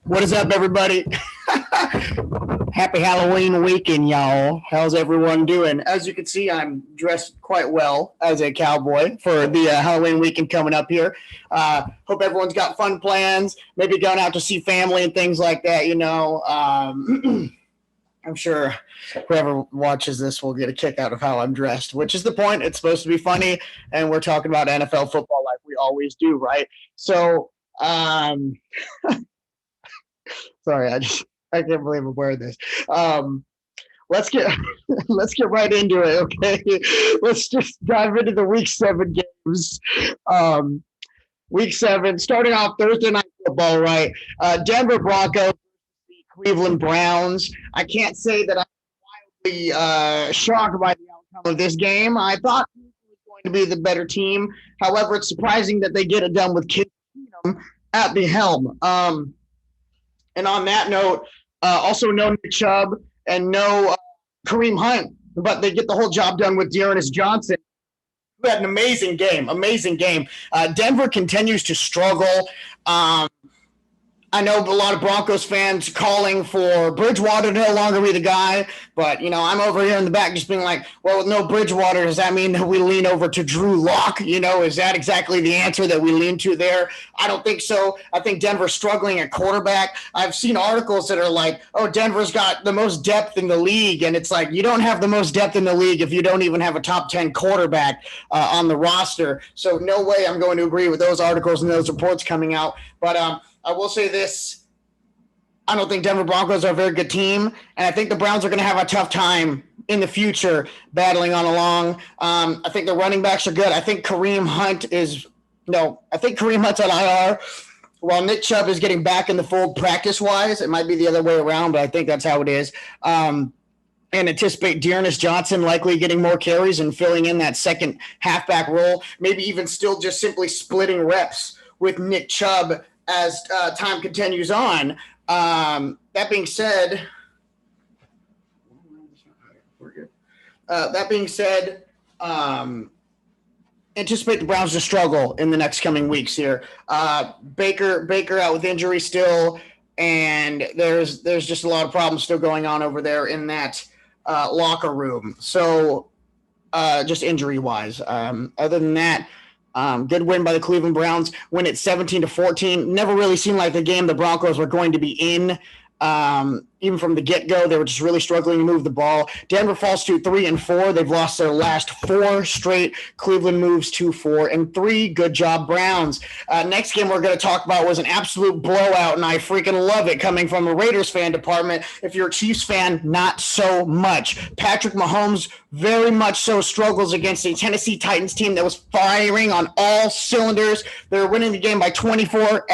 What is up, everybody? Happy Halloween weekend, y'all. How's everyone doing? As you can see, I'm dressed quite well as a cowboy for the Halloween weekend coming up here. Hope everyone's got fun plans, maybe going out to see family and things like that, I'm sure whoever watches this will get a kick out of how I'm dressed, which is the point. It's supposed to be funny, and we're talking about NFL football like we always do, right? So, sorry, I can't believe I'm wearing this. Let's get let's get right into it, okay? Let's just dive into the Week 7 games. Week 7, starting off Thursday night football, right? Denver Broncos, Cleveland Browns. I can't say that I'm wildly shocked by the outcome of this game. I thought it was going to be the better team. However, it's surprising that they get it done with Case Keenum at the helm. And on that note, also no Nick Chubb and no Kareem Hunt, but they get the whole job done with Dearness Johnson, who had an amazing game. Denver continues to struggle. I know a lot of Broncos fans calling for Bridgewater to no longer be the guy, but, I'm over here in the back just being like, well, with no Bridgewater, does that mean that we lean over to Drew Lock? Is that exactly the answer that we lean to there? I don't think so. I think Denver's struggling at quarterback. I've seen articles that are like, oh, Denver's got the most depth in the league, and it's like, you don't have the most depth in the league if you don't even have a top 10 quarterback on the roster. So no way I'm going to agree with those articles and those reports coming out. But I will say this. I don't think Denver Broncos are a very good team, and I think the Browns are going to have a tough time in the future battling on along. I think the running backs are good. I think Kareem Hunt's on IR, while Nick Chubb is getting back in the fold practice-wise. It might be the other way around, but I think that's how it is. And anticipate Dearness Johnson likely getting more carries and filling in that second halfback role, maybe even still just simply splitting reps with Nick Chubb as time continues on. That being said, anticipate the Browns to struggle in the next coming weeks here. Baker out with injury still, and there's just a lot of problems still going on over there in that locker room. So just injury-wise. Other than that, good win by the Cleveland Browns. Win at 17-14. Never really seemed like the game the Broncos were going to be in. Even from the get-go, they were just really struggling to move the ball. Denver falls to 3-4. They've lost their last 4 straight. Cleveland moves to 4-3. Good job, Browns. Next game we're going to talk about was an absolute blowout, and I freaking love it coming from a Raiders fan department. If you're a Chiefs fan, not so much. Patrick Mahomes very much so struggles against a Tennessee Titans team that was firing on all cylinders. They were winning the game by 24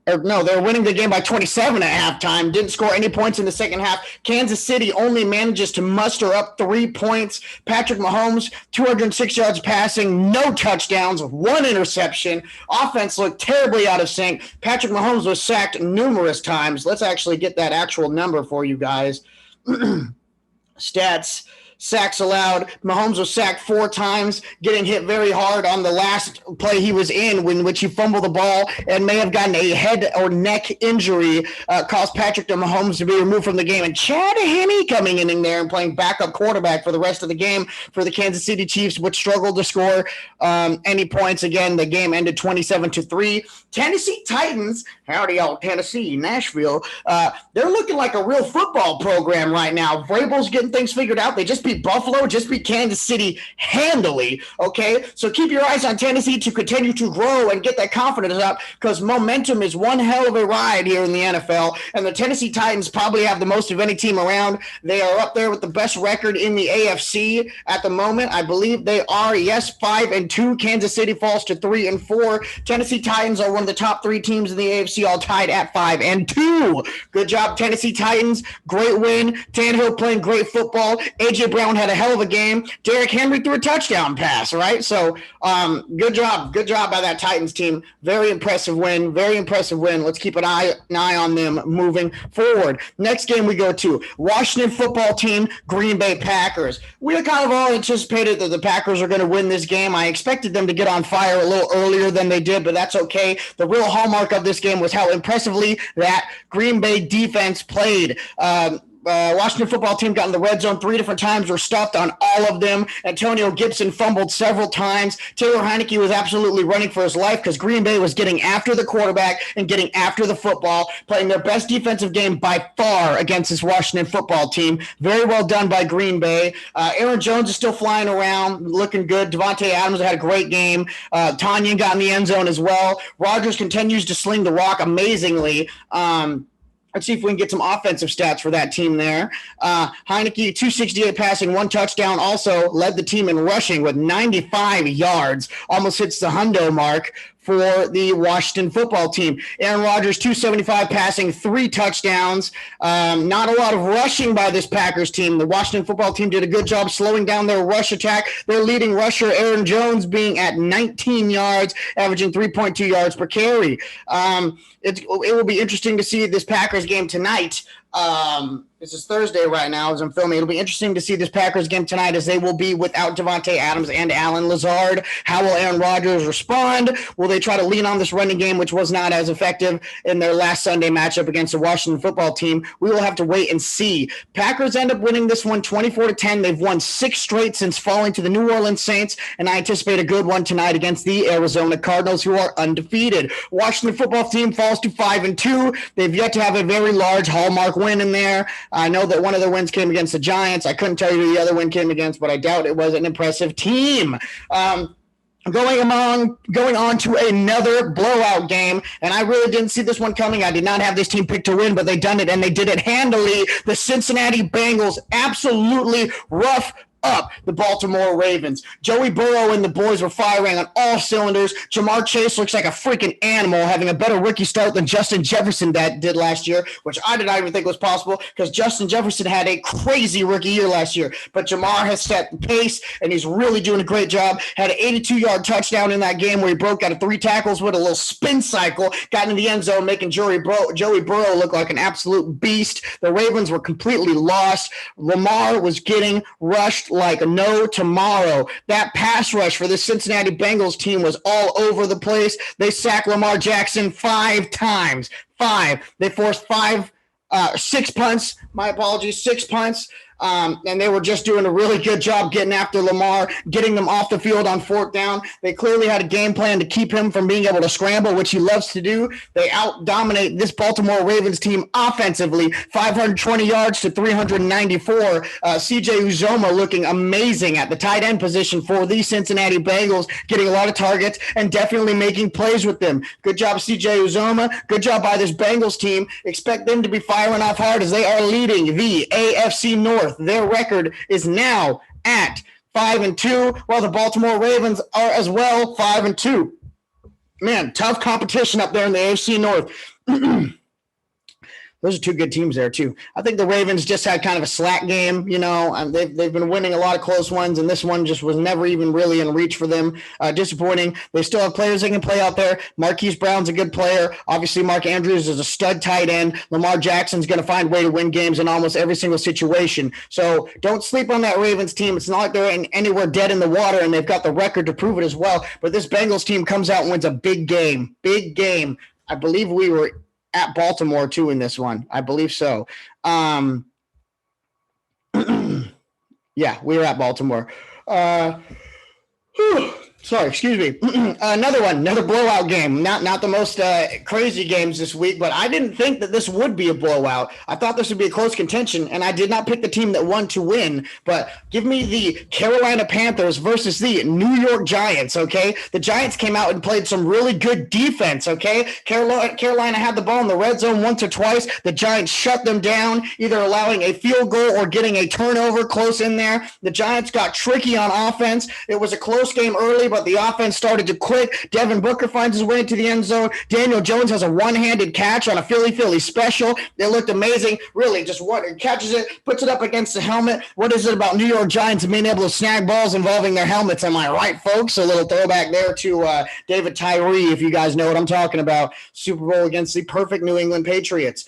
they were winning the game by 27 at halftime. Didn't score any points in the second half. Kansas City only manages to muster up 3 points. Patrick Mahomes, 206 yards passing, no touchdowns, 1 interception. Offense looked terribly out of sync. Patrick Mahomes was sacked numerous times. Let's actually get that actual number for you guys. Stats. Sacks allowed. Mahomes was sacked 4 times, getting hit very hard on the last play he was in, which he fumbled the ball and may have gotten a head or neck injury, caused Patrick Mahomes to be removed from the game. And Chad Henne coming in there and playing backup quarterback for the rest of the game for the Kansas City Chiefs, which struggled to score any points. Again, the game ended 27-3. Tennessee Titans, howdy y'all, Tennessee, Nashville, they're looking like a real football program right now. Vrabel's getting things figured out. They just beat Buffalo, just beat Kansas City handily, okay? So keep your eyes on Tennessee to continue to grow and get that confidence up, because momentum is one hell of a ride here in the NFL, and the Tennessee Titans probably have the most of any team around. They are up there with the best record in the AFC at the moment. I believe they are, 5-2. Kansas City falls to 3-4. Tennessee Titans are one of the top 3 teams in the AFC, all tied at 5-2. Good job, Tennessee Titans. Great win. Tannehill playing great football. A.J. Brown Brown had a hell of a game. Derrick Henry threw a touchdown pass, right? So good job by that Titans team. Very impressive win. Let's keep an eye on them moving forward. Next game we go to Washington football team, Green Bay Packers. We kind of all anticipated that the Packers are going to win this game. I expected them to get on fire a little earlier than they did, but that's okay. The real hallmark of this game was how impressively that Green Bay defense played. Washington football team got in the red zone 3 different times, were stuffed on all of them. Antonio Gibson fumbled several times. Taylor Heinicke was absolutely running for his life because Green Bay was getting after the quarterback and getting after the football, playing their best defensive game by far against this Washington football team. Very well done by Green Bay. Aaron Jones is still flying around, looking good. Devontae Adams had a great game. Tanyan got in the end zone as well. Rodgers continues to sling the rock amazingly. Let's see if we can get some offensive stats for that team there. Heinicke, 268 passing, 1 touchdown, also led the team in rushing with 95 yards, almost hits the hundo mark for the Washington football team. Aaron Rodgers, 275 passing, 3 touchdowns. Not a lot of rushing by this Packers team. The Washington football team did a good job slowing down their rush attack. Their leading rusher, Aaron Jones, being at 19 yards, averaging 3.2 yards per carry. It will be interesting to see this Packers game tonight. This is Thursday right now as I'm filming. It'll be interesting to see this Packers game tonight as they will be without Devontae Adams and Allen Lazard. How will Aaron Rodgers respond? Will they try to lean on this running game, which was not as effective in their last Sunday matchup against the Washington football team? We will have to wait and see. Packers end up winning this one 24-10. They've won 6 straight since falling to the New Orleans Saints, and I anticipate a good one tonight against the Arizona Cardinals, who are undefeated. Washington football team falls to 5-2. They've yet to have a very large hallmark win in there. I know that one of their wins came against the Giants. I couldn't tell you who the other win came against, but I doubt it was an impressive team. Going on to another blowout game, and I really didn't see this one coming. I did not have this team picked to win, but they done it, and they did it handily. The Cincinnati Bengals absolutely rough up the Baltimore Ravens. Joey Burrow and the boys were firing on all cylinders. Jamar Chase looks like a freaking animal, having a better rookie start than Justin Jefferson that did last year, which I did not even think was possible because Justin Jefferson had a crazy rookie year last year. But Jamar has set the pace, and he's really doing a great job. Had an 82-yard touchdown in that game where he broke out of 3 tackles with a little spin cycle, got in the end zone, making Joey Burrow look like an absolute beast. The Ravens were completely lost. Lamar was getting rushed like no tomorrow. That pass rush for the Cincinnati Bengals team was all over the place. They sacked Lamar Jackson 5 times. 5. They forced 6 punts. My apologies, 6 punts. And they were just doing a really good job getting after Lamar, getting them off the field on 4th down. They clearly had a game plan to keep him from being able to scramble, which he loves to do. They out-dominate this Baltimore Ravens team offensively, 520 yards to 394. CJ Uzoma looking amazing at the tight end position for the Cincinnati Bengals, getting a lot of targets and definitely making plays with them. Good job, CJ Uzoma. Good job by this Bengals team. Expect them to be firing off hard as they are leading the AFC North. Their record is now at 5-2, while the Baltimore Ravens are as well 5-2. Man, tough competition up there in the AFC North. Those are 2 good teams there, too. I think the Ravens just had kind of a slack game, you know. They've been winning a lot of close ones, and this one just was never even really in reach for them. Disappointing. They still have players they can play out there. Marquise Brown's a good player. Obviously, Mark Andrews is a stud tight end. Lamar Jackson's going to find a way to win games in almost every single situation. So don't sleep on that Ravens team. It's not like they're anywhere dead in the water, and they've got the record to prove it as well. But this Bengals team comes out and wins a big game. Big game. I believe we were at Baltimore too in this one. I believe so. Yeah, we were at Baltimore. Sorry, excuse me. Another blowout game. Not the most crazy games this week, but I didn't think that this would be a blowout. I thought this would be a close contention, and I did not pick the team that won to win. But give me the Carolina Panthers versus the New York Giants, okay? The Giants came out and played some really good defense, okay? Carolina had the ball in the red zone once or twice. The Giants shut them down, either allowing a field goal or getting a turnover close in there. The Giants got tricky on offense. It was a close game early, but the offense started to click. Devin Booker finds his way into the end zone. Daniel Jones has a one-handed catch on a Philly special. It looked amazing. Really, just catches it, puts it up against the helmet. What is it about New York Giants being able to snag balls involving their helmets? Am I right, folks? A little throwback there to David Tyree, if you guys know what I'm talking about. Super Bowl against the perfect New England Patriots.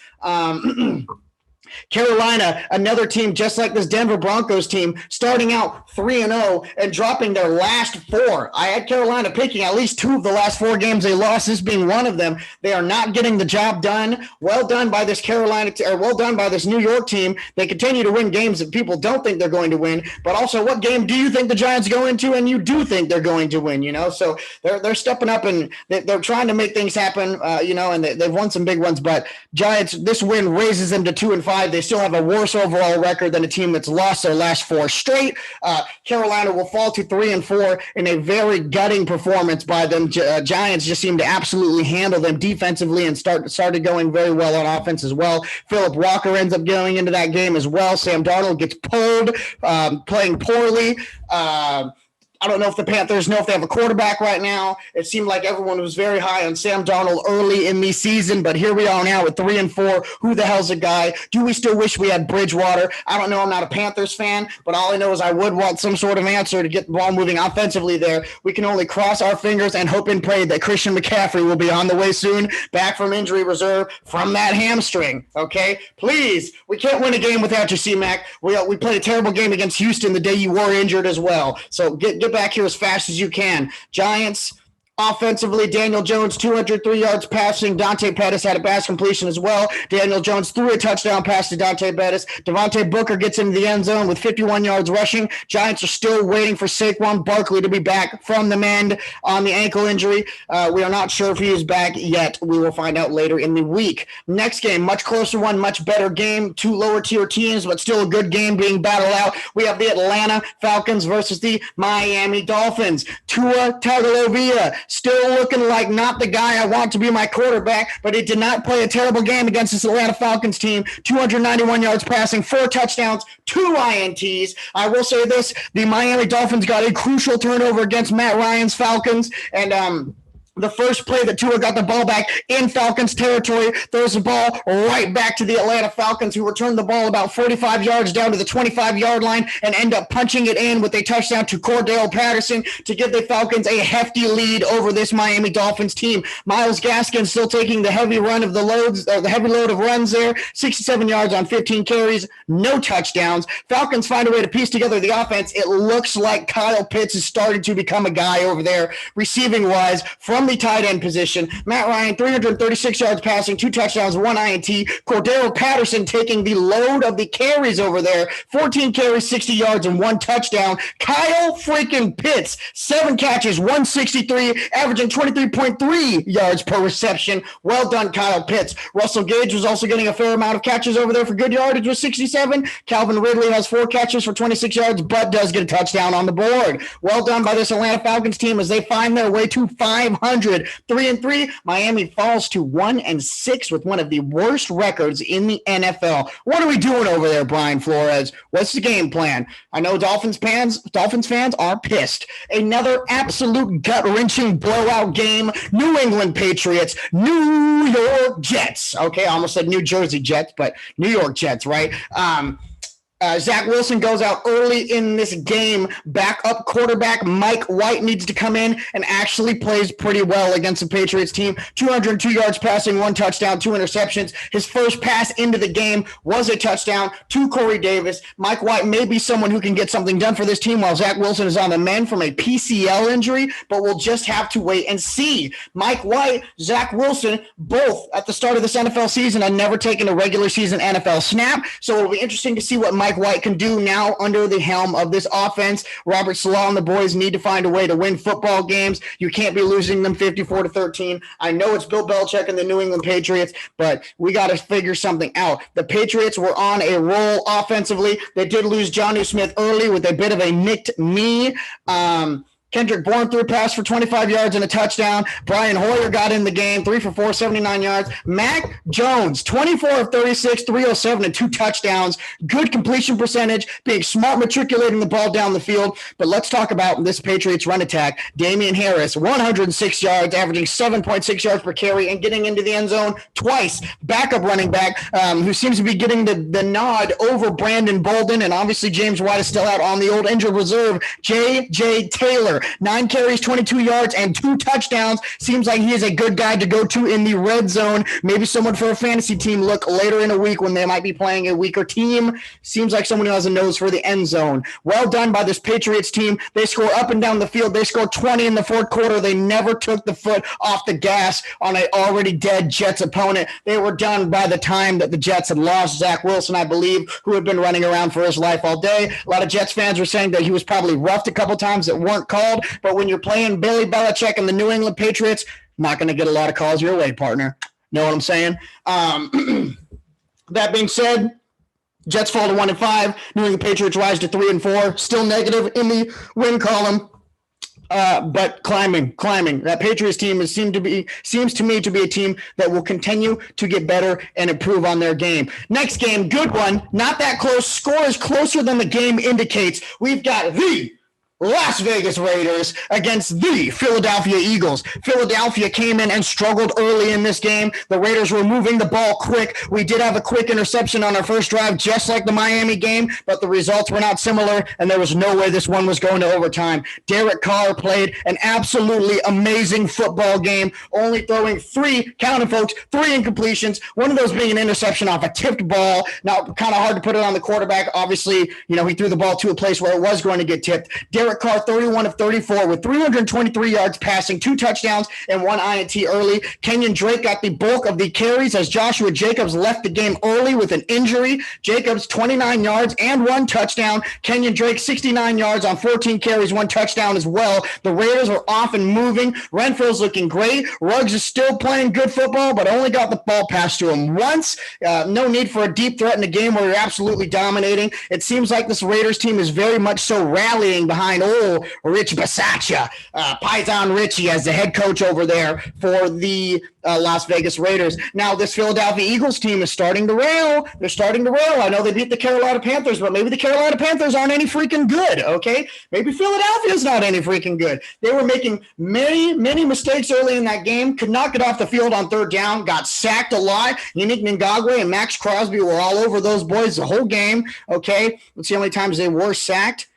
Carolina, another team just like this Denver Broncos team, starting out 3-0 and dropping their last 4. I had Carolina picking at least 2 of the last 4 games they lost, this being one of them. They are not getting the job done. Well done by this well done by this New York team. They continue to win games that people don't think they're going to win. But also, what game do you think the Giants go into and you do think they're going to win? So they're stepping up and they're trying to make things happen. And they've won some big ones. But Giants, this win raises them to 2-5. They still have a worse overall record than a team that's lost their last 4 straight. Carolina will fall to 3-4 in a very gutting performance by them. Giants just seem to absolutely handle them defensively and started going very well on offense as well. Phillip Walker ends up going into that game as well. Sam Darnold gets pulled, playing poorly. I don't know if the Panthers know if they have a quarterback right now. It seemed like everyone was very high on Sam Darnold early in the season, but here we are now with 3-4. Who the hell's a guy? Do we still wish we had Bridgewater? I don't know. I'm not a Panthers fan, but all I know is I would want some sort of answer to get the ball moving offensively there. We can only cross our fingers and hope and pray that Christian McCaffrey will be on the way soon, back from injury reserve from that hamstring, okay? Please, we can't win a game without you, C-Mac. We played a terrible game against Houston the day you were injured as well, so get back here as fast as you can. Giants, offensively, Daniel Jones, 203 yards passing. Dante Pettis had a pass completion as well. Daniel Jones threw a touchdown pass to Dante Pettis. Devontae Booker gets into the end zone with 51 yards rushing. Giants are still waiting for Saquon Barkley to be back from the mend on the ankle injury. We are not sure if he is back yet. We will find out later in the week. Next game, much closer one, much better game. 2 lower tier teams, but still a good game being battled out. We have the Atlanta Falcons versus the Miami Dolphins. Tua Tagovailoa still looking like not the guy I want to be my quarterback, but he did not play a terrible game against this Atlanta Falcons team. 291 yards passing, 4 touchdowns, 2 INTs. I will say this, the Miami Dolphins got a crucial turnover against Matt Ryan's Falcons, and the first play that Tua got the ball back in Falcons territory, throws the ball right back to the Atlanta Falcons, who return the ball about 45 yards down to the 25-yard line and end up punching it in with a touchdown to Cordell Patterson to give the Falcons a hefty lead over this Miami Dolphins team. Myles Gaskin still taking the heavy load of runs there, 67 yards on 15 carries, no touchdowns. Falcons find a way to piece together the offense. It looks like Kyle Pitts is starting to become a guy over there, receiving-wise, from the tight end position. Matt Ryan, 336 yards passing, 2 touchdowns, 1 INT. Cordero Patterson taking the load of the carries over there, 14 carries, 60 yards, and 1 touchdown. Kyle freaking Pitts, 7 catches, 163, averaging 23.3 yards per reception. Well done, Kyle Pitts. Russell Gage was also getting a fair amount of catches over there for good yardage with 67. Calvin Ridley has 4 catches for 26 yards, but does get a touchdown on the board. Well done by this Atlanta Falcons team as they find their way to 500. 3-3. Miami falls to 1-6 with one of the worst records in the NFL. What are we doing over there, Brian Flores? What's the game plan? I know Dolphins fans are pissed. Another absolute gut-wrenching blowout game. New England Patriots, New York Jets. Okay, I almost said New Jersey Jets, but New York Jets, right? Zach Wilson goes out early in this game. Backup quarterback Mike White needs to come in and actually plays pretty well against the Patriots team. 202 yards passing, 1 touchdown, 2 interceptions. His first pass into the game was a touchdown to Corey Davis. Mike White may be someone who can get something done for this team while Zach Wilson is on the mend from a PCL injury, but we'll just have to wait and see. Mike White, Zach Wilson, both at the start of this NFL season had never taken a regular season NFL snap, so it'll be interesting to see what Mike White can do now under the helm of this offense. Robert Saleh and the boys need to find a way to win football games. You can't be losing them 54-13. I know it's Bill Belichick and the New England Patriots, but we got to figure something out. The Patriots were on a roll offensively. They did lose Jonnu Smith early with a bit of a nicked knee. Kendrick Bourne threw a pass for 25 yards and a touchdown. Brian Hoyer got in the game, 3 for 4, 79 yards. Mac Jones, 24 of 36, 307 and 2 touchdowns. Good completion percentage, being smart, matriculating the ball down the field. But let's talk about this Patriots run attack. Damian Harris, 106 yards, averaging 7.6 yards per carry and getting into the end zone twice. Backup running back who seems to be getting the nod over Brandon Bolden, and obviously James White is still out on the old injured reserve. J.J. Taylor, 9 carries, 22 yards, and 2 touchdowns. Seems like he is a good guy to go to in the red zone. Maybe someone for a fantasy team look later in a week when they might be playing a weaker team. Seems like someone who has a nose for the end zone. Well done by this Patriots team. They score up and down the field. They scored 20 in the fourth quarter. They never took the foot off the gas on an already dead Jets opponent. They were done by the time that the Jets had lost Zach Wilson, I believe, who had been running around for his life all day. A lot of Jets fans were saying that he was probably roughed a couple times that weren't called, but when you're playing Billy Belichick and the New England Patriots, not going to get a lot of calls your way, partner. Know what I'm saying? That being said, Jets fall to 1-5. New England Patriots rise to 3-4. Still negative in the win column. But climbing. That Patriots team seems to me to be a team that will continue to get better and improve on their game. Next game, good one. Not that close. Score is closer than the game indicates. We've got the Las Vegas Raiders against the Philadelphia Eagles. Philadelphia came in and struggled early in this game. The Raiders were moving the ball quick. We did have a quick interception on our first drive, just like the Miami game, but the results were not similar, and there was no way this one was going to overtime. Derek Carr played an absolutely amazing football game, only throwing 3 incompletions, one of those being an interception off a tipped ball. Now, kind of hard to put it on the quarterback. Obviously, he threw the ball to a place where it was going to get tipped. Derek Carr, 31 of 34 with 323 yards passing, 2 touchdowns, and 1 INT early. Kenyon Drake got the bulk of the carries as Joshua Jacobs left the game early with an injury. Jacobs, 29 yards and 1 touchdown. Kenyon Drake, 69 yards on 14 carries, 1 touchdown as well. The Raiders were off and moving. Renfro's looking great. Ruggs is still playing good football, but only got the ball passed to him once. No need for a deep threat in a game where you're absolutely dominating. It seems like this Raiders team is very much so rallying behind Rich Bisaccia, Paisan Richie as the head coach over there for the Las Vegas Raiders. Now, this Philadelphia Eagles team is starting to rail. They're starting to rail. I know they beat the Carolina Panthers, but maybe the Carolina Panthers aren't any freaking good, okay? Maybe Philadelphia's not any freaking good. They were making many mistakes early in that game, could not get off the field on third down, got sacked a lot. Yannick Ngakoue and Max Crosby were all over those boys the whole game, okay? Let's see how many times they were sacked.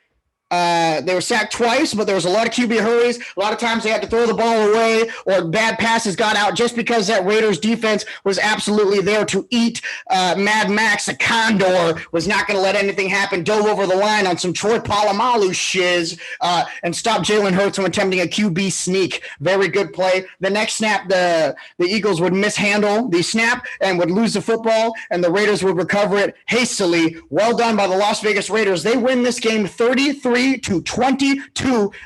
They were sacked twice, but there was a lot of QB hurries. A lot of times they had to throw the ball away or bad passes got out just because that Raiders defense was absolutely there to eat. Mad Max, the Condor, was not going to let anything happen, dove over the line on some Troy Polamalu shiz and stopped Jalen Hurts from attempting a QB sneak. Very good play. The next snap, the Eagles would mishandle the snap and would lose the football, and the Raiders would recover it hastily. Well done by the Las Vegas Raiders. They win this game 33-22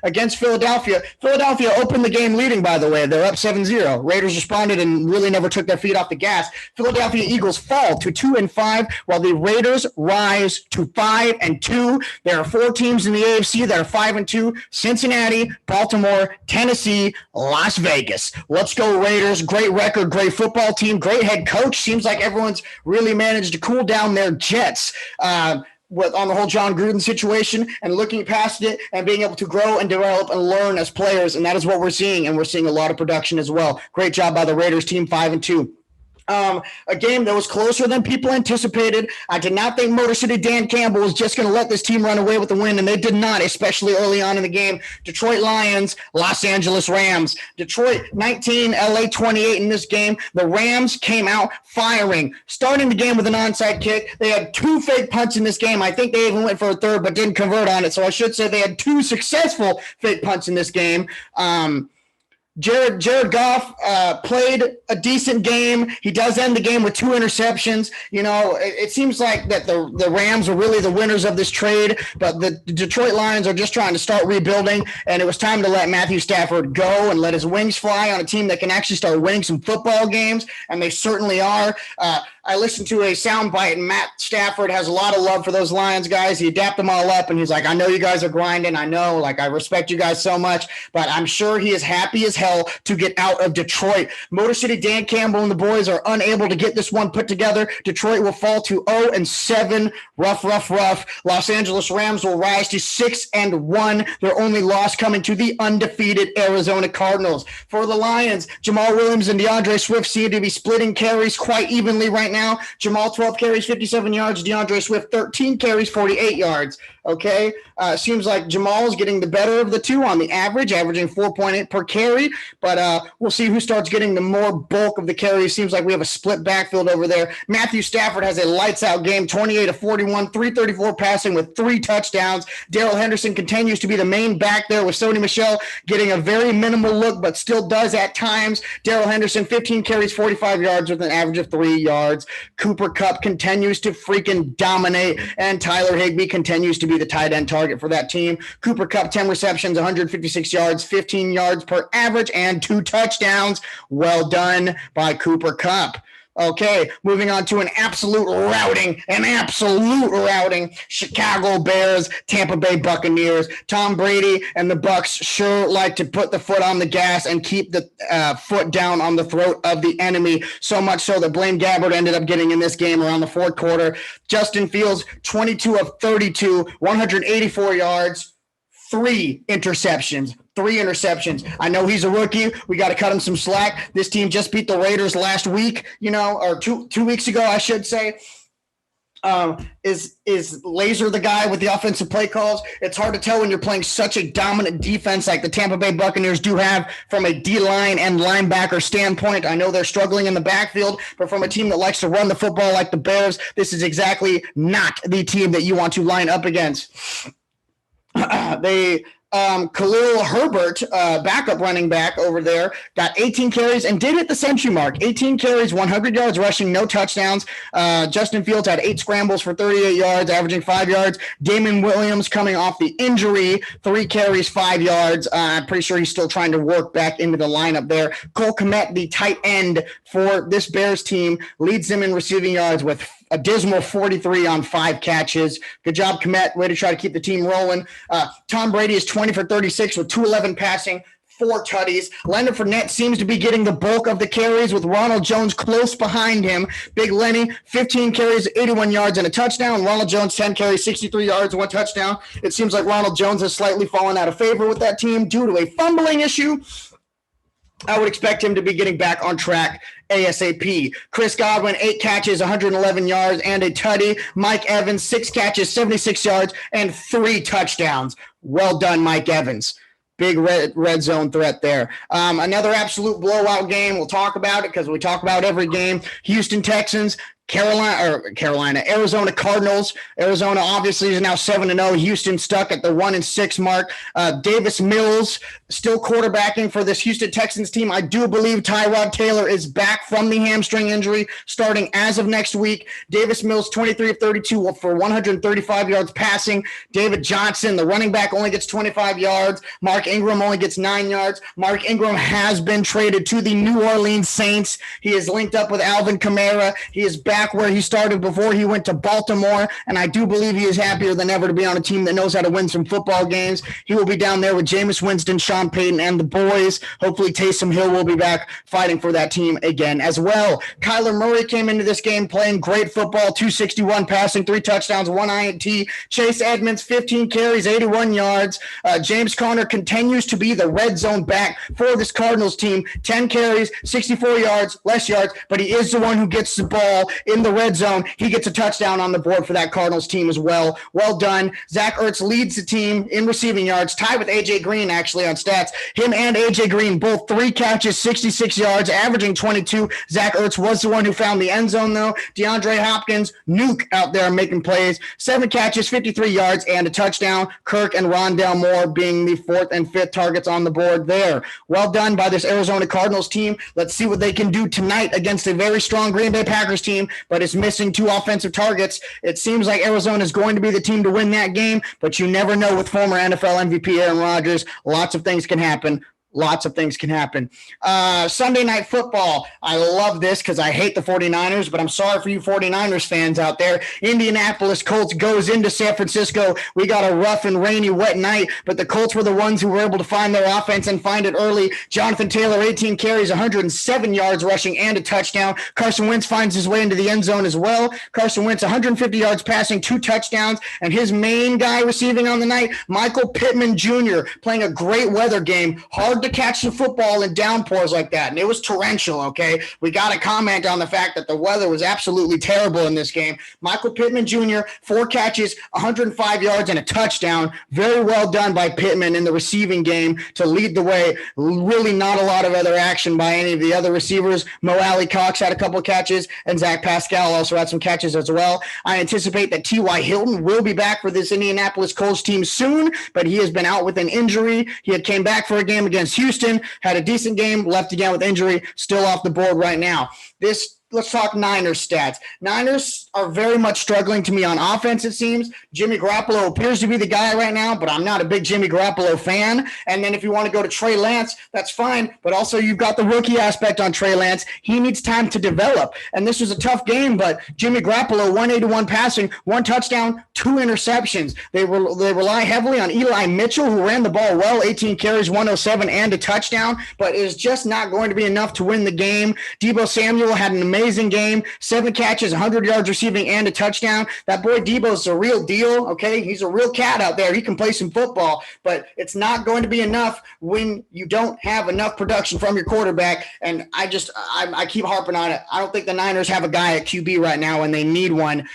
against Philadelphia. Philadelphia opened the game leading, by the way. They're up 7-0. Raiders responded and really never took their feet off the gas. Philadelphia Eagles fall to 2-5, while the Raiders rise to 5-2. There are 4 teams in the AFC that are 5-2: Cincinnati, Baltimore, Tennessee, Las Vegas. Let's go Raiders. Great record, great football team, great head coach. Seems like everyone's really managed to cool down their jets. On the whole John Gruden situation and looking past it and being able to grow and develop and learn as players. And that is what we're seeing. And we're seeing a lot of production as well. Great job by the Raiders team, 5-2. A game that was closer than people anticipated. I did not think Motor City Dan Campbell was just going to let this team run away with the win, and they did not, especially early on in the game. Detroit Lions, Los Angeles Rams. Detroit 19, LA 28 in this game. The Rams came out firing, starting the game with an onside kick. They had 2 fake punts in this game. I think they even went for a third but didn't convert on it, so I should say they had 2 successful fake punts in this game. Jared Goff played a decent game. He does end the game with 2 interceptions. You know, it seems like that the Rams are really the winners of this trade, but the Detroit Lions are just trying to start rebuilding, and it was time to let Matthew Stafford go and let his wings fly on a team that can actually start winning some football games, and they certainly are. I listened to a soundbite, and Matt Stafford has a lot of love for those Lions guys. He adapted them all up, and he's like, I know you guys are grinding. I know, like, I respect you guys so much, but I'm sure he is happy as hell to get out of Detroit. Motor City Dan Campbell and the boys are unable to get this one put together. Detroit will fall to 0-7. Rough. Los Angeles Rams will rise to 6-1. Their only loss coming to the undefeated Arizona Cardinals. For the Lions, Jamal Williams and DeAndre Swift seem to be splitting carries quite evenly right now. Jamal 12 carries, 57 yards. DeAndre Swift 13 carries, 48 yards. Okay, seems like Jamal is getting the better of the two on the average, averaging 4.8 per carry. But we'll see who starts getting the more bulk of the carries. Seems like we have a split backfield over there. Matthew Stafford has a lights-out game, 28-41, 334 passing with 3 touchdowns. Darrell Henderson continues to be the main back there with Sony Michel getting a very minimal look, but still does at times. Darrell Henderson, 15 carries, 45 yards with an average of 3 yards. Cooper Kupp continues to freaking dominate, and Tyler Higbee continues to be the tight end target for that team. Cooper Kupp, 10 receptions, 156 yards, 15 yards per average, and 2 touchdowns. Well done by Cooper Kupp. Okay, moving on to an absolute routing. Chicago Bears, Tampa Bay Buccaneers. Tom Brady and the Bucs sure like to put the foot on the gas and keep the foot down on the throat of the enemy, so much so that Blaine Gabbert ended up getting in this game around the 4th quarter. Justin Fields, 22 of 32, 184 yards, 3 interceptions. I know he's a rookie. We got to cut him some slack. This team just beat the Raiders last week, or two weeks ago, I should say. Is Laser the guy with the offensive play calls? It's hard to tell when you're playing such a dominant defense like the Tampa Bay Buccaneers do have from a D-line and linebacker standpoint. I know they're struggling in the backfield, but from a team that likes to run the football like the Bears, this is exactly not the team that you want to line up against. Khalil Herbert, backup running back over there, got 18 carries and did hit the century mark. 18 carries, 100 yards rushing, no touchdowns. Justin Fields had 8 scrambles for 38 yards, averaging 5 yards. Damon Williams coming off the injury, 3 carries, 5 yards. I'm pretty sure he's still trying to work back into the lineup there. Cole Kmet, the tight end for this Bears team, leads them in receiving yards with a dismal 43 on 5 catches. Good job, Kmet. Way to try to keep the team rolling. Tom Brady is 20 for 36 with 211 passing, 4 tutties. Leonard Fournette seems to be getting the bulk of the carries with Ronald Jones close behind him. Big Lenny, 15 carries, 81 yards, and a touchdown. Ronald Jones, 10 carries, 63 yards, 1 touchdown. It seems like Ronald Jones has slightly fallen out of favor with that team due to a fumbling issue. I would expect him to be getting back on track ASAP. Chris Godwin, 8 catches, 111 yards, and a tutty. Mike Evans, 6 catches, 76 yards, and 3 touchdowns. Well done, Mike Evans. Big red zone threat there. Another absolute blowout game. We'll talk about it because we talk about every game. Houston Texans, Arizona Cardinals. Arizona obviously is now 7-0. Houston stuck at the 1-6 mark. Davis Mills still quarterbacking for this Houston Texans team. I do believe Tyrod Taylor is back from the hamstring injury starting as of next week. Davis Mills, 23 of 32 for 135 yards passing. David Johnson, the running back, only gets 25 yards. Mark Ingram only gets 9 yards. Mark Ingram has been traded to the New Orleans Saints. He is linked up with Alvin Kamara. He is back where he started before he went to Baltimore, and I do believe he is happier than ever to be on a team that knows how to win some football games. He will be down there with Jameis Winston, Sean Payton, and the boys. Hopefully Taysom Hill will be back fighting for that team again as well. Kyler Murray came into this game playing great football, 261 passing, 3 touchdowns, 1 INT. Chase Edmonds, 15 carries, 81 yards. James Conner continues to be the red zone back for this Cardinals team, 10 carries, 64 yards, less yards, but he is the one who gets the ball in the red zone. He gets a touchdown on the board for that Cardinals team as well. Well done. Zach Ertz leads the team in receiving yards, tied with A.J. Green actually on stats. Him and A.J. Green, both 3 catches, 66 yards, averaging 22. Zach Ertz was the one who found the end zone, though. DeAndre Hopkins, nuke out there making plays. 7 catches, 53 yards, and a touchdown. Kirk and Rondale Moore being the 4th and 5th targets on the board there. Well done by this Arizona Cardinals team. Let's see what they can do tonight against a very strong Green Bay Packers team, but it's missing 2 offensive targets. It seems like Arizona is going to be the team to win that game, but you never know with former NFL MVP Aaron Rodgers. Lots of things can happen. Lots of things can happen. Sunday Night Football. I love this because I hate the 49ers, but I'm sorry for you 49ers fans out there. Indianapolis Colts goes into San Francisco. We got a rough and rainy, wet night, but the Colts were the ones who were able to find their offense and find it early. Jonathan Taylor, 18 carries, 107 yards rushing, and a touchdown. Carson Wentz finds his way into the end zone as well. Carson Wentz, 150 yards passing, 2 touchdowns, and his main guy receiving on the night, Michael Pittman Jr., playing a great weather game. Hard to catch the football in downpours like that, and it was torrential, okay? We got to comment on the fact that the weather was absolutely terrible in this game. Michael Pittman Jr., 4 catches, 105 yards, and a touchdown. Very well done by Pittman in the receiving game to lead the way. Really not a lot of other action by any of the other receivers. Mo Alley Cox had a couple of catches, and Zach Pascal also had some catches as well. I anticipate that T.Y. Hilton will be back for this Indianapolis Colts team soon, but he has been out with an injury. He had came back for a game against Houston, had a decent game, left again with injury, still off the board right now. Let's talk Niners stats. Niners are very much struggling to me on offense, it seems. Jimmy Garoppolo appears to be the guy right now, but I'm not a big Jimmy Garoppolo fan. And then if you want to go to Trey Lance, that's fine. But also you've got the rookie aspect on Trey Lance. He needs time to develop. And this was a tough game, but Jimmy Garoppolo, 181 passing, 1 touchdown, 2 interceptions. They rely heavily on Eli Mitchell, who ran the ball well, 18 carries, 107, and a touchdown. But it is just not going to be enough to win the game. Deebo Samuel had an amazing game, 7 catches, 100 yards receiving, and a touchdown. That boy Deebo's a real deal, okay? He's a real cat out there. He can play some football, but it's not going to be enough when you don't have enough production from your quarterback, and I keep harping on it. I don't think the Niners have a guy at QB right now, and they need one,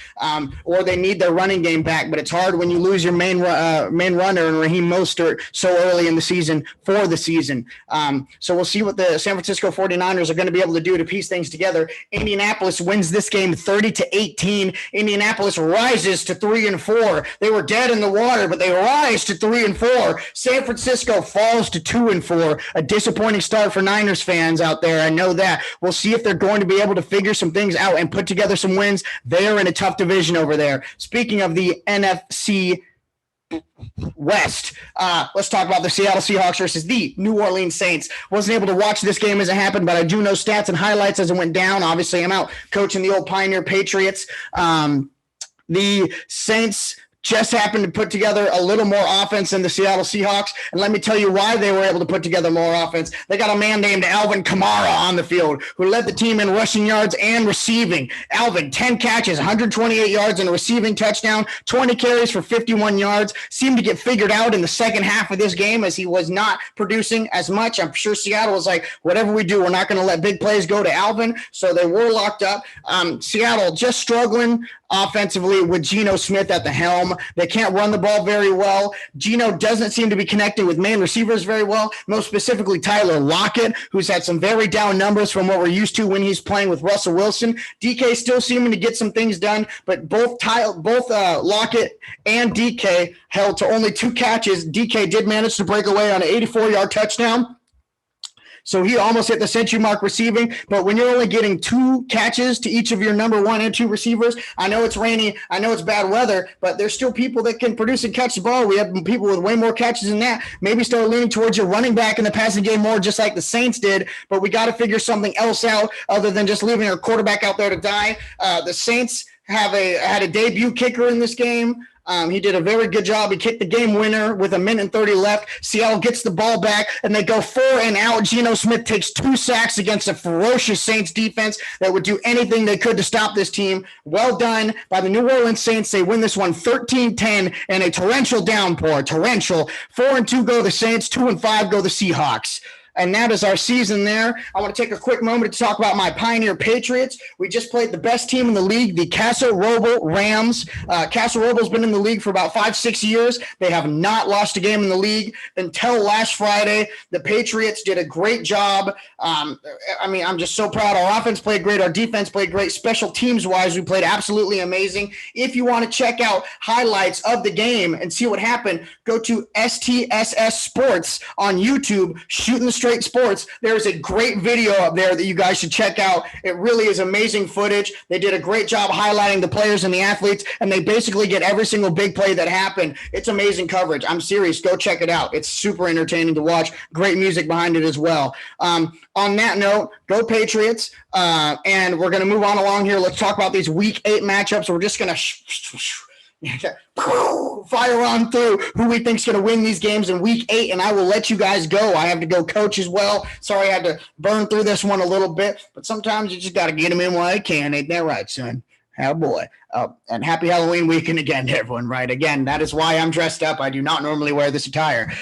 or they need their running game back, but it's hard when you lose your main runner and Raheem Mostert so early in the season for the season. So we'll see what the San Francisco 49ers are going to be able to do to piece things together. Indianapolis wins this game 30-18. Indianapolis rises to 3-4. They were dead in the water, but they rise to 3-4. San Francisco falls to 2-4. A disappointing start for Niners fans out there. I know that. We'll see if they're going to be able to figure some things out and put together some wins. They're in a tough division over there. Speaking of the NFC West. Let's talk about the Seattle Seahawks versus the New Orleans Saints. Wasn't able to watch this game as it happened, but I do know stats and highlights as it went down. Obviously, I'm out coaching the old Pioneer Patriots. The Saints just happened to put together a little more offense than the Seattle Seahawks. And let me tell you why they were able to put together more offense. They got a man named Alvin Kamara on the field who led the team in rushing yards and receiving. Alvin, 10 catches, 128 yards and a receiving touchdown, 20 carries for 51 yards. Seemed to get figured out in the second half of this game as he was not producing as much. I'm sure Seattle was like, whatever we do, we're not going to let big plays go to Alvin. So they were locked up. Seattle just struggling offensively with Geno Smith at the helm. They can't run the ball very well. Geno doesn't seem to be connecting with main receivers very well, most specifically Tyler Lockett, who's had some very down numbers from what we're used to when he's playing with Russell Wilson. DK still seeming to get some things done, but both Lockett and DK held to only 2 catches. DK did manage to break away on an 84-yard touchdown. So he almost hit the century mark receiving, but when you're only getting 2 catches to each of your number 1 and 2 receivers, I know it's rainy, I know it's bad weather, but there's still people that can produce and catch the ball. We have people with way more catches than that. Maybe start leaning towards your running back in the passing game more, just like the Saints did, but we got to figure something else out other than just leaving our quarterback out there to die. The Saints had a debut kicker in this game. He did a very good job. He kicked the game winner with 1:30 left. Seattle gets the ball back, and they go 4 and out. Geno Smith takes 2 sacks against a ferocious Saints defense that would do anything they could to stop this team. Well done by the New Orleans Saints. They win this one 13-10 in a torrential downpour. Torrential. 4-2 go the Saints. 2-5 go the Seahawks. And that is our season there. I want to take a quick moment to talk about my Pioneer Patriots. We just played the best team in the league, the Casa Roble Rams. Casa Roble's been in the league for about 5-6 years. They have not lost a game in the league until last Friday. The Patriots did a great job. I'm just so proud. Our offense played great. Our defense played great. Special teams-wise, we played absolutely amazing. If you want to check out highlights of the game and see what happened, go to STSS Sports on YouTube, Shooting the Straight Sports. There's a great video up there that you guys should check out. It really is amazing footage. They did a great job highlighting the players and the athletes, and they basically get every single big play that happened. It's amazing coverage. I'm serious. Go check it out. It's super entertaining to watch. Great music behind it as well. On that note, go Patriots. And we're going to move on along here. Let's talk about these Week 8 matchups. We're just going to fire on through who we think is going to win these games in Week 8, and I will let you guys go. I have to go coach as well. Sorry I had to burn through this one a little bit, but sometimes you just got to get them in while you can. Ain't that right, son? Oh, boy. And happy Halloween weekend again to everyone, right? Again, that is why I'm dressed up. I do not normally wear this attire.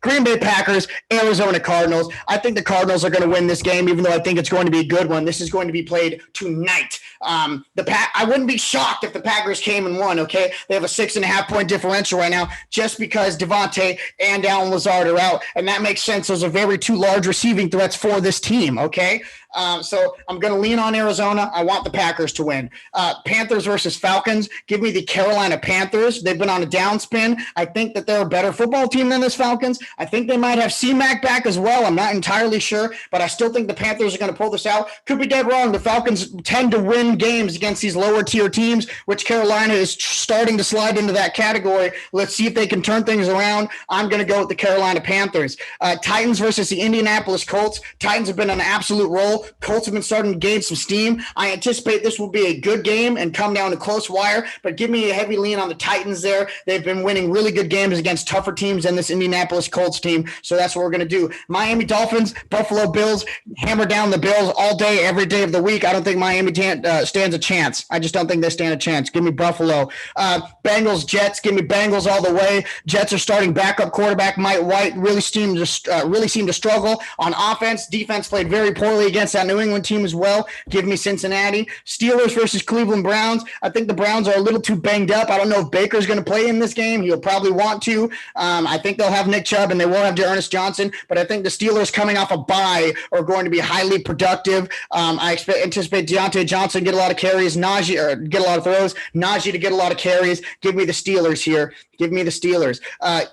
Green Bay Packers, Arizona Cardinals. I think the Cardinals are going to win this game, even though I think it's going to be a good one. This is going to be played tonight. I wouldn't be shocked if the Packers came and won, okay? They have a 6.5-point differential right now just because Devontae and Allen Lazard are out, and that makes sense. Those are very two large receiving threats for this team, okay? So I'm going to lean on Arizona. I want the Packers to win. Panthers versus Falcons. Give me the Carolina Panthers. They've been on a downspin. I think that they're a better football team than this Falcons. I think they might have C-Mac back as well. I'm not entirely sure, but I still think the Panthers are going to pull this out. Could be dead wrong. The Falcons tend to win games against these lower tier teams, which Carolina is starting to slide into that category. Let's see if they can turn things around. I'm going to go with the Carolina Panthers. Titans versus the Indianapolis Colts. Titans have been on an absolute roll. Colts have been starting to gain some steam. I anticipate this will be a good game and come down to close wire, but give me a heavy lean on the Titans there. They've been winning really good games against tougher teams than this Indianapolis Colts team, so that's what we're going to do. Miami Dolphins, Buffalo Bills, hammer down the Bills all day, every day of the week. I don't think Miami stands a chance. I just don't think they stand a chance. Give me Buffalo. Bengals, Jets, give me Bengals all the way. Jets are starting backup quarterback Mike White. Really seem to struggle on offense. Defense played very poorly against that New England team as well. Give me Cincinnati. Steelers versus Cleveland Browns. I think the Browns are a little too banged up. I don't know if Baker's going to play in this game. He'll probably want to. I think they'll have Nick Chubb and they won't have Dearness Johnson, but I think the Steelers coming off a bye are going to be highly productive. I anticipate Deontay Johnson get a lot of carries, Najee get a lot of throws, Najee to get a lot of carries. Give me the Steelers here. Give me the Steelers.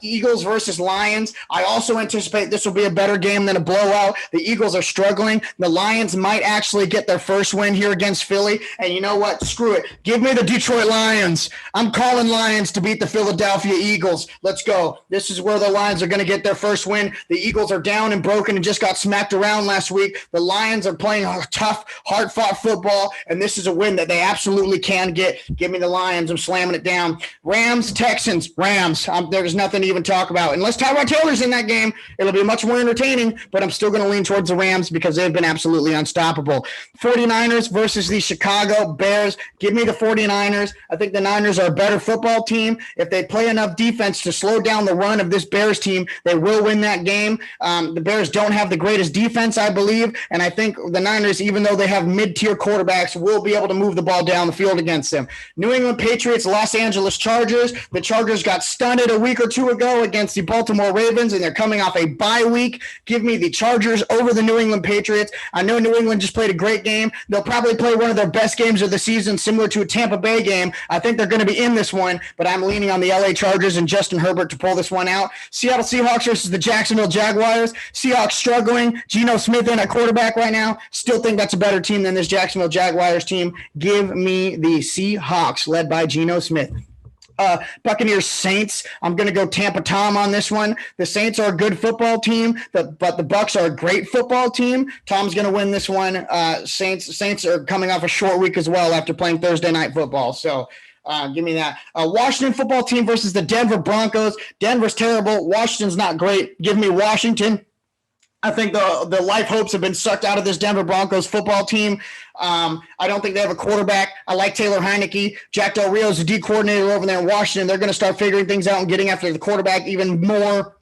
Eagles versus Lions. I also anticipate this will be a better game than a blowout. The Eagles are struggling. The Lions might actually get their first win here against Philly. And you know what? Screw it. Give me the Detroit Lions. I'm calling Lions to beat the Philadelphia Eagles. Let's go. This is where the Lions are going to get their first win. The Eagles are down and broken and just got smacked around last week. The Lions are playing tough, hard-fought football, and this is a win that they absolutely can get. Give me the Lions. I'm slamming it down. Rams, Texans. Rams. There's nothing to even talk about. Unless Tyrod Taylor's in that game, it'll be much more entertaining, but I'm still going to lean towards the Rams because they've been absolutely unstoppable. 49ers versus the Chicago Bears. Give me the 49ers. I think the Niners are a better football team. If they play enough defense to slow down the run of this Bears team, they will win that game. The Bears don't have the greatest defense, I believe, and I think the Niners, even though they have mid-tier quarterbacks, will be able to move the ball down the field against them. New England Patriots, Los Angeles Chargers. The Chargers got stunned a week or two ago against the Baltimore Ravens, and they're coming off a bye week. Give me the Chargers over the New England Patriots. I know New England just played a great game. They'll probably play one of their best games of the season, similar to a Tampa Bay game. I think they're going to be in this one, but I'm leaning on the LA Chargers and Justin Herbert to pull this one out. Seattle Seahawks versus the Jacksonville Jaguars. Seahawks struggling. Geno Smith in at quarterback right now. Still think that's a better team than this Jacksonville Jaguars team. Give me the Seahawks led by Geno Smith. Buccaneers Saints. I'm going to go Tampa Tom on this one. The Saints are a good football team, but the Bucs are a great football team. Tom's going to win this one. Saints are coming off a short week as well after playing Thursday night football. So give me that. Washington football team versus the Denver Broncos. Denver's terrible. Washington's not great. Give me Washington. I think the life hopes have been sucked out of this Denver Broncos football team. I don't think they have a quarterback. I like Taylor Heineke. Jack Del Rio's the D coordinator over there in Washington. They're going to start figuring things out and getting after the quarterback even more.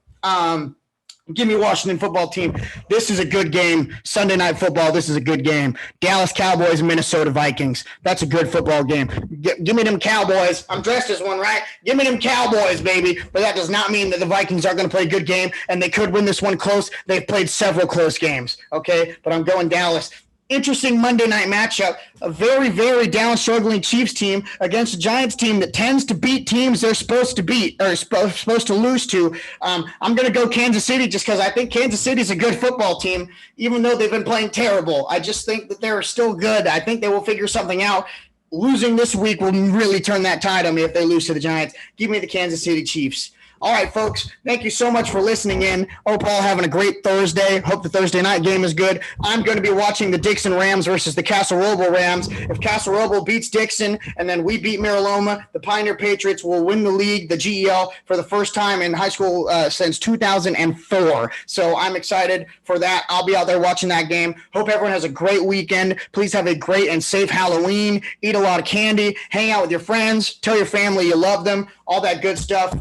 Give me Washington football team. This is a good game. Sunday night football. This is a good game. Dallas Cowboys, Minnesota Vikings. That's a good football game. Give me them Cowboys. I'm dressed as one, right? Give me them Cowboys, baby. But that does not mean that the Vikings aren't going to play a good game, and they could win this one close. They've played several close games, okay? But I'm going Dallas. Interesting Monday night matchup. A very, very down struggling Chiefs team against a Giants team that tends to beat teams they're supposed to beat or supposed to lose to. I'm going to go Kansas City just because I think Kansas City is a good football team, even though they've been playing terrible. I just think that they're still good. I think they will figure something out. Losing this week will really turn that tide on me if they lose to the Giants. Give me the Kansas City Chiefs. All right, folks, thank you so much for listening in. Hope all having a great Thursday. Hope the Thursday night game is good. I'm going to be watching the Dixon Rams versus the Casa Roble Rams. If Casa Roble beats Dixon and then we beat Miraloma, the Pioneer Patriots will win the league, the GEL, for the first time in high school since 2004. So I'm excited for that. I'll be out there watching that game. Hope everyone has a great weekend. Please have a great and safe Halloween. Eat a lot of candy. Hang out with your friends. Tell your family you love them. All that good stuff.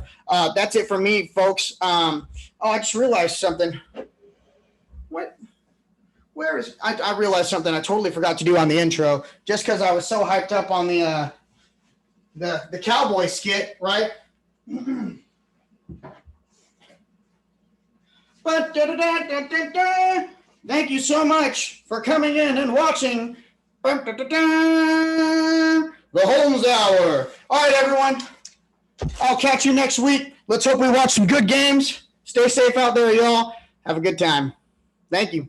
That's it for me, folks. I just realized something. What? Where is? I realized something I totally forgot to do on the intro, just because I was so hyped up on the cowboy skit, right? Thank you so much for coming in and watching the Holmes Hour. All right, everyone. I'll catch you next week. Let's hope we watch some good games. Stay safe out there, y'all. Have a good time. Thank you.